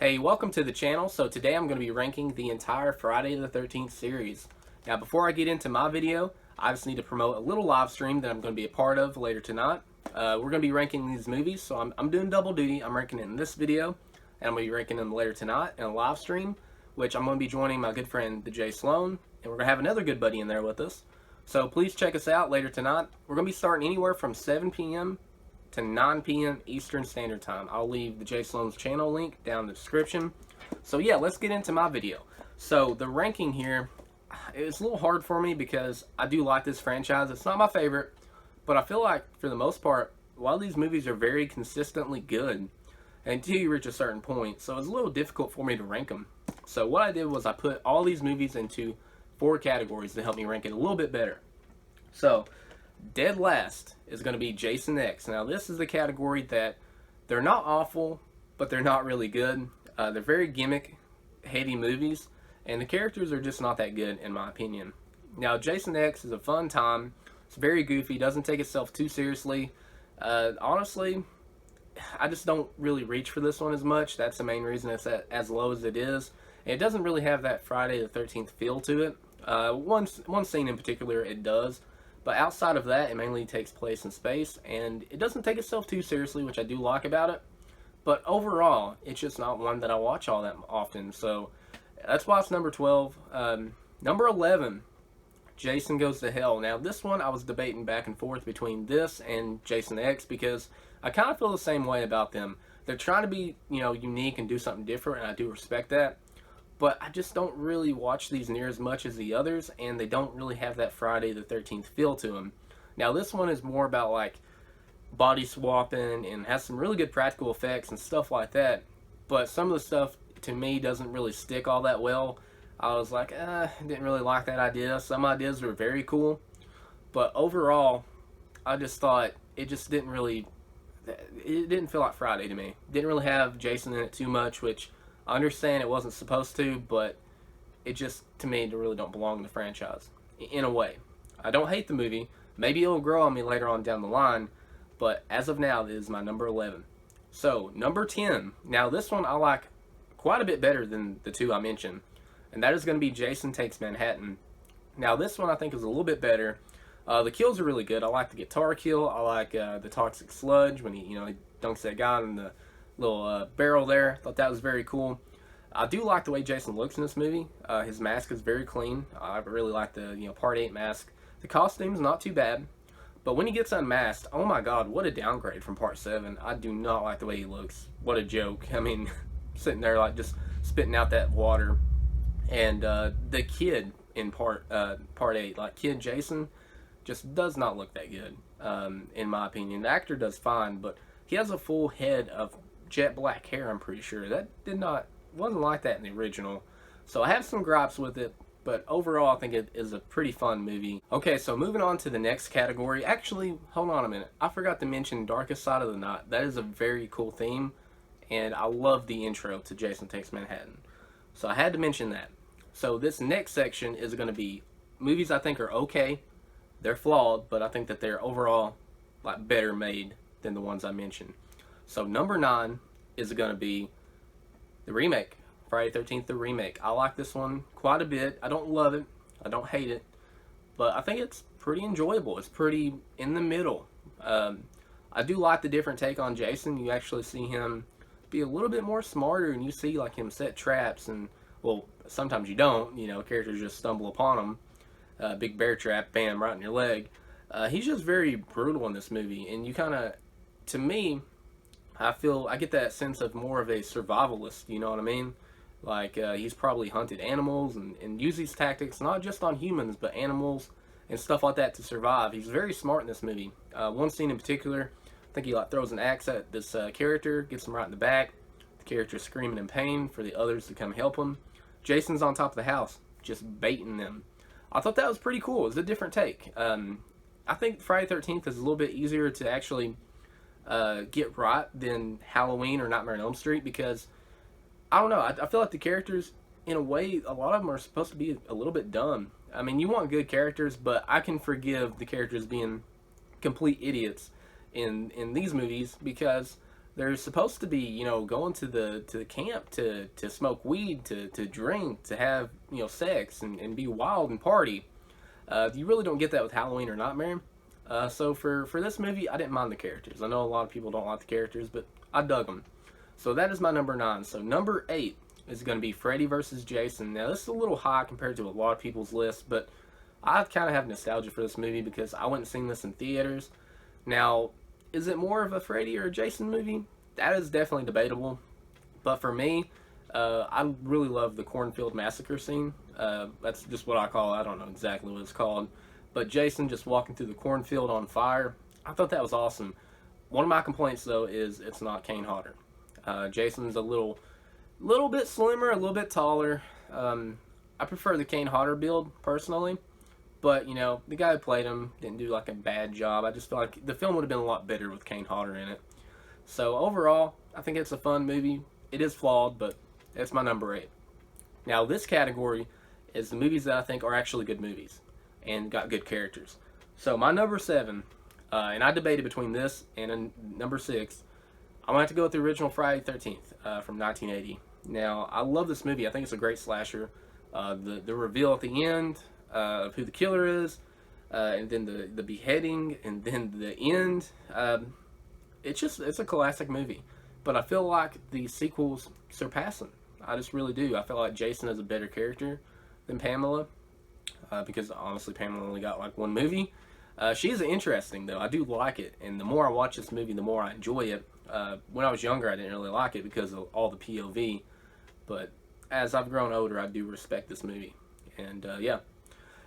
Hey, welcome to the channel. So today I'm going to be ranking the entire Friday the 13th series. Now before I get into my video, I just need to promote a little live stream that I'm going to be a part of later tonight. We're going to be ranking these movies, so I'm doing double duty. I'm ranking it in this video, and I'm going to be ranking them later tonight in a live stream, which I'm going to be joining my good friend, the Jay Sloan, and we're going to have another good buddy in there with us. So please check us out later tonight. We're going to be starting anywhere from 7 p.m. to 9 p.m. Eastern Standard Time. I'll leave the Jay Sloan's channel link down in the description. So yeah, let's get into my video. So the ranking here, it's a little hard for me because I do like this franchise. It's not my favorite, but I feel like for the most part, a lot of these movies are very consistently good until you reach a certain point. So it's a little difficult for me to rank them. So what I did was I put all these movies into 4 categories to help me rank it a little bit better. So dead last is going to be Jason X. Now this is the category that they're not awful, but they're not really good. They're very gimmick heavy movies, and the characters are just not that good in my opinion. Now Jason X is a fun time. It's very goofy, doesn't take itself too seriously. Honestly, I just don't really reach for this one as much. That's the main reason it's at as low as it is. And it doesn't really have that Friday the 13th feel to it. One scene in particular it does, but outside of that, it mainly takes place in space, and it doesn't take itself too seriously, which I do like about it. But overall, it's just not one that I watch all that often, so that's why it's number 12. Number 11, Jason Goes to Hell. Now, this one I was debating back and forth between this and Jason X because I kind of feel the same way about them. They're trying to be, unique and do something different, and I do respect that. But I just don't really watch these near as much as the others, and they don't really have that Friday the 13th feel to them. Now this one is more about like body swapping and has some really good practical effects and stuff like that, but some of the stuff to me doesn't really stick all that well. I was like, didn't really like that idea. Some ideas were very cool, but overall I just thought it didn't feel like Friday to me. Didn't really have Jason in it too much, which I understand it wasn't supposed to, but it just, to me, it really don't belong in the franchise, in a way. I don't hate the movie. Maybe it'll grow on me later on down the line, but as of now, this is my number 11. So, number 10. Now, this one I like quite a bit better than the 2 I mentioned, and that is going to be Jason Takes Manhattan. Now, this one I think is a little bit better. The kills are really good. I like the guitar kill. I like the toxic sludge when he dunks that guy in the little barrel there. Thought that was very cool. I do like the way Jason looks in this movie. His mask is very clean. I really like the Part 8 mask. The costume's not too bad, but when he gets unmasked, oh my god, what a downgrade from Part 7. I do not like the way he looks. What a joke. I mean, sitting there like just spitting out that water. And the kid in Part 8, like Kid Jason, just does not look that good, in my opinion. The actor does fine, but he has a full head of jet black hair, I'm pretty sure. That wasn't like that in the original. So I have some gripes with it, but overall I think it is a pretty fun movie. Okay, so moving on to the next category. Actually, hold on a minute. I forgot to mention Darkest Side of the Night. That is a very cool theme, and I love the intro to Jason Takes Manhattan. So I had to mention that. So this next section is going to be movies I think are okay. They're flawed, but I think that they're overall like better made than the ones I mentioned. So number 9 is going to be the remake, Friday the 13th, the remake. I like this one quite a bit. I don't love it. I don't hate it. But I think it's pretty enjoyable. It's pretty in the middle. I do like the different take on Jason. You actually see him be a little bit more smarter, and you see like him set traps, and well, sometimes you don't. Characters just stumble upon him. Big bear trap, bam, right in your leg. He's just very brutal in this movie, and you kind of, to me, I get that sense of more of a survivalist, you know what I mean? Like, he's probably hunted animals and used these tactics, not just on humans, but animals and stuff like that to survive. He's very smart in this movie. One scene in particular, I think he like throws an axe at this character, gets him right in the back. The character's screaming in pain for the others to come help him. Jason's on top of the house, just baiting them. I thought that was pretty cool. It was a different take. I think Friday the 13th is a little bit easier to actually get right than Halloween or Nightmare on Elm Street, because I don't know, I feel like the characters, in a way, a lot of them are supposed to be a little bit dumb. I mean, you want good characters, but I can forgive the characters being complete idiots in these movies, because they're supposed to be, going to the camp to smoke weed, to drink, to have, sex and be wild and party. You really don't get that with Halloween or Nightmare. So for this movie, I didn't mind the characters. I know a lot of people don't like the characters, but I dug them. So that is my number 9. So number 8 is going to be Freddy vs. Jason. Now this is a little high compared to a lot of people's lists, but I kind of have nostalgia for this movie because I went and seen this in theaters. Now, is it more of a Freddy or a Jason movie? That is definitely debatable. But for me, I really love the cornfield massacre scene. That's just what I call it. I don't know exactly what it's called. But Jason just walking through the cornfield on fire, I thought that was awesome. One of my complaints, though, is it's not Kane Hodder. Jason's a little bit slimmer, a little bit taller. I prefer the Kane Hodder build, personally. But, the guy who played him didn't do, like, a bad job. I just feel like the film would have been a lot better with Kane Hodder in it. So, overall, I think it's a fun movie. It is flawed, but it's my number 8. Now, this category is the movies that I think are actually good movies and got good characters. So, my number 7, and I debated between this and number 6, I'm going to have to go with the original Friday the 13th from 1980. Now, I love this movie. I think it's a great slasher. The reveal at the end of who the killer is, and then the beheading, and then the end. It's a classic movie. But I feel like the sequels surpass them. I just really do. I feel like Jason is a better character than Pamela, because honestly, Pamela only got like one movie. She is interesting, though. I do like it, and the more I watch this movie, the more I enjoy it. When I was younger, I didn't really like it because of all the POV, but as I've grown older, I do respect this movie. And yeah,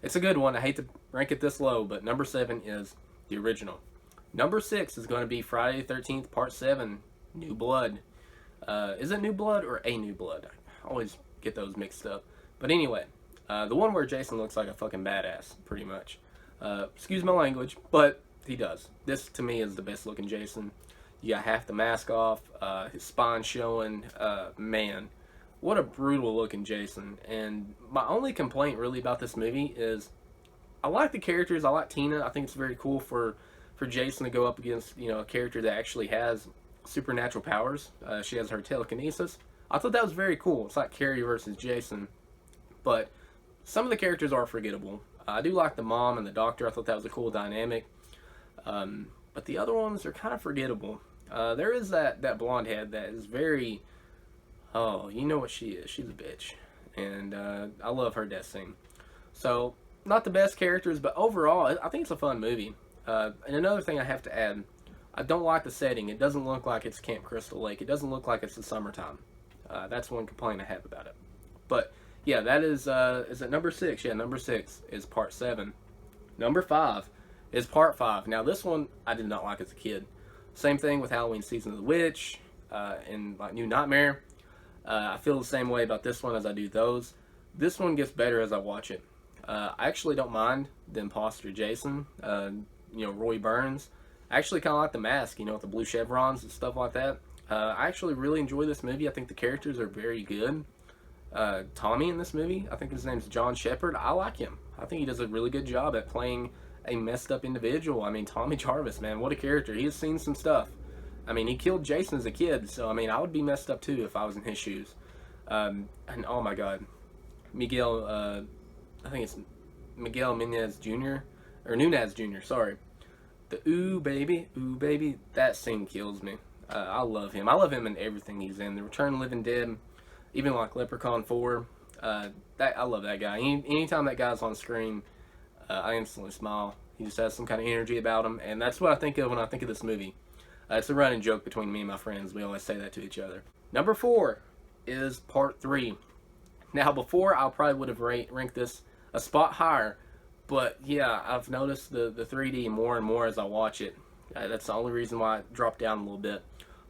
it's a good one. I hate to rank it this low, but number 7 is the original. Number 6 is going to be Friday the 13th, Part 7, New Blood. Is it New Blood or A New Blood? I always get those mixed up. But anyway, the one where Jason looks like a fucking badass, pretty much. Excuse my language, but he does. This, to me, is the best looking Jason. You got half the mask off, his spine showing. Man, what a brutal looking Jason. And my only complaint really about this movie is I like the characters. I like Tina. I think it's very cool for Jason to go up against, a character that actually has supernatural powers. She has her telekinesis. I thought that was very cool. It's like Carrie versus Jason. But some of the characters are forgettable. I do like the mom and the doctor. I thought that was a cool dynamic. But the other ones are kind of forgettable. There is that blonde head that is very... Oh, you know what she is. She's a bitch. And I love her death scene. So, not the best characters, but overall, I think it's a fun movie. And another thing I have to add, I don't like the setting. It doesn't look like it's Camp Crystal Lake. It doesn't look like it's the summertime. That's one complaint I have about it. But, yeah, that is it number 6? Yeah, number 6 is Part 7. Number 5 is Part 5. Now, this one I did not like as a kid. Same thing with Halloween Season of the Witch and like New Nightmare. I feel the same way about this one as I do those. This one gets better as I watch it. I actually don't mind the imposter Jason, Roy Burns. I actually kind of like the mask, with the blue chevrons and stuff like that. I actually really enjoy this movie. I think the characters are very good. Tommy in this movie, I think his name's John Shepard. I like him. I think he does a really good job at playing a messed up individual. I mean, Tommy Jarvis, man, what a character. He has seen some stuff. I mean, he killed Jason as a kid, so, I mean, I would be messed up, too, if I was in his shoes. And, oh, my God. Miguel, I think it's Miguel Nunez Jr., or Nunez Jr., sorry. The ooh, baby, that scene kills me. I love him. I love him in everything he's in. The Return of the Living Dead, even like Leprechaun 4. I love that guy. Anytime that guy's on screen, I instantly smile. He just has some kind of energy about him, and that's what I think of when I think of this movie. It's a running joke between me and my friends. We always say that to each other. Number 4 is Part 3. Now, before, I probably would have ranked this a spot higher, but yeah, I've noticed the 3D more and more as I watch it. That's the only reason why it dropped down a little bit.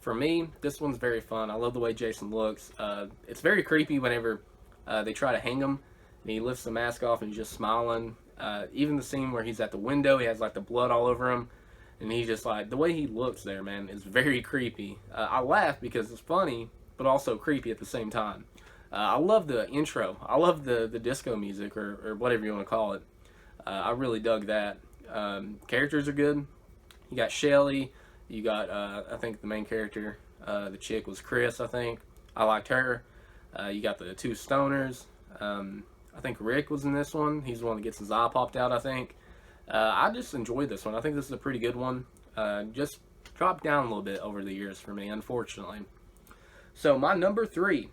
For me, this one's very fun. I love the way Jason looks. It's very creepy whenever they try to hang him, and he lifts the mask off and he's just smiling. Even the scene where he's at the window, he has like the blood all over him, and he's just like, the way he looks there, man, is very creepy. I laugh because it's funny, but also creepy at the same time. I love the intro. I love the disco music, or whatever you want to call it. I really dug that. Characters are good. You got Shelly. You got, I think the main character, The chick was Chris, I think. I liked her. You got the two stoners. I think Rick was in this one. He's the one that gets his eye popped out, I think. I just enjoyed this one. I think this is a pretty good one. Just dropped down a little bit over the years for me, unfortunately. So my number 3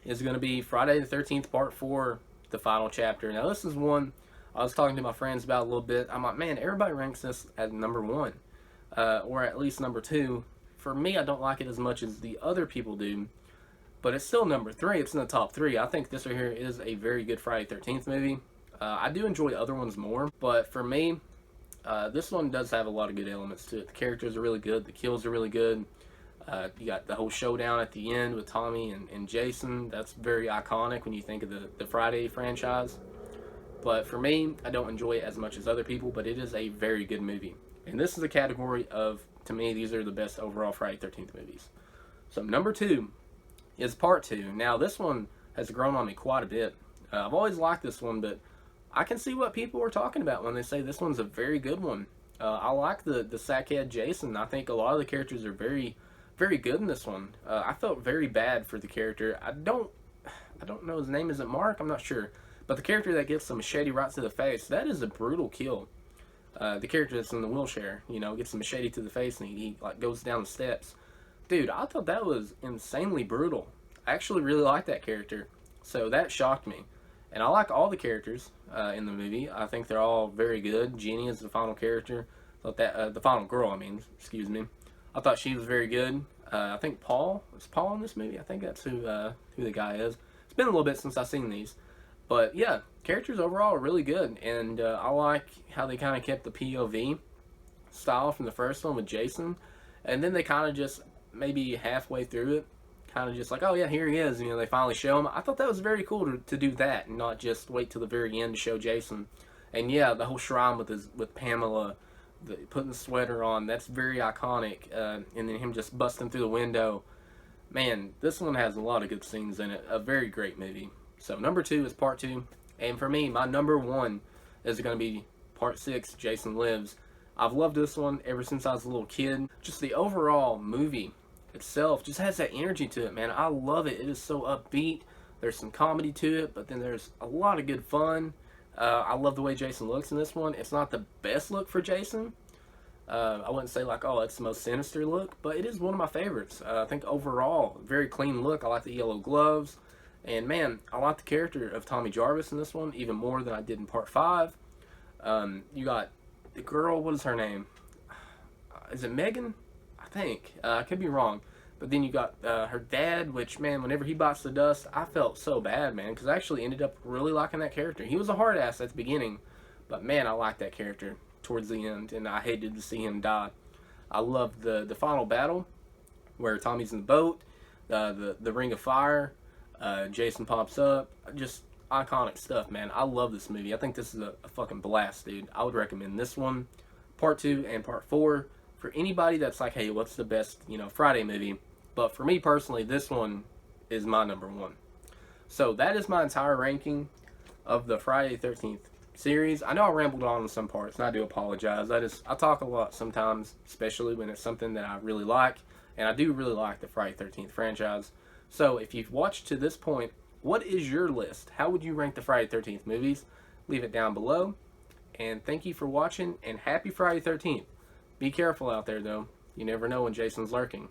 is going to be Friday the 13th Part 4, the final chapter. Now this is one I was talking to my friends about a little bit. I'm like, man, everybody ranks this at number 1, or at least number 2. For me, I don't like it as much as the other people do, but it's still number 3. It's in the top 3. I think this right here is a very good Friday 13th movie. I do enjoy other ones more, but for me, this one does have a lot of good elements to it. The characters are really good. The kills are really good. You got the whole showdown at the end with Tommy and Jason. That's very iconic when you think of the Friday franchise. But for me, I don't enjoy it as much as other people, but it is a very good movie. And this is a category of, to me, these are the best overall Friday 13th movies. So number 2 is Part 2. Now this one has grown on me quite a bit. I've always liked this one, but I can see what people are talking about when they say this one's a very good one. I like the sackhead Jason. I think a lot of the characters are very, very good in this one. I felt very bad for the character. I don't know his name. Is it Mark? I'm not sure. But the character that gets the machete right to the face, that is a brutal kill. The character that's in the wheelchair, you know, gets the machete to the face and he like goes down the steps. Dude, I thought that was insanely brutal. I actually really like that character. So that shocked me. And I like all the characters in the movie. I think they're all very good. Jeannie is the final character. Thought that the final girl, I mean, excuse me. I thought she was very good. I think Paul is Paul in this movie. I think that's who the guy is. It's been a little bit since I've seen these, but yeah, characters overall are really good, and I like how they kind of kept the POV style from the first one with Jason, and then they kind of just maybe halfway through it, kind of just like, oh yeah, here he is, you know, they finally show him. I thought that was very cool to do that and not just wait till the very end to show Jason. And yeah, the whole shrine with Pamela, putting the sweater on, that's very iconic. And then him just busting through the window. Man, this one has a lot of good scenes in it. A very great movie. So number 2 is Part 2. And for me, my number 1 is going to be Part 6, Jason Lives. I've loved this one ever since I was a little kid. Just the overall movie itself just has that energy to it, man. I love it. It is so upbeat. There's some comedy to it, but then there's a lot of good fun. I love the way Jason looks in this one. It's not the best look for Jason. I wouldn't say like, oh, it's the most sinister look, but it is one of my favorites. I think overall, very clean look. I like the yellow gloves. And man, I like the character of Tommy Jarvis in this one even more than I did in Part 5. You got the girl, what is her name? Is it Megan? I think. I could be wrong. But then you got her dad, which, man, whenever he bites the dust, I felt so bad, man, because I actually ended up really liking that character. He was a hard ass at the beginning, but man, I liked that character towards the end, and I hated to see him die. I loved the final battle where Tommy's in the boat, the ring of fire, Jason pops up, just iconic stuff, man. I love this movie. I think this is a fucking blast, dude. I would recommend this one, Part 2 and Part 4, for anybody that's like, hey, what's the best, you know, Friday movie? But for me personally, this one is my number 1. So that is my entire ranking of the Friday the 13th series. I know I rambled on in some parts, and I do apologize. I talk a lot sometimes, especially when it's something that I really like, and I do really like the Friday the 13th franchise. So if you've watched to this point, what is your list? How would you rank the Friday the 13th movies? Leave it down below. And thank you for watching, and happy Friday the 13th. Be careful out there, though. You never know when Jason's lurking.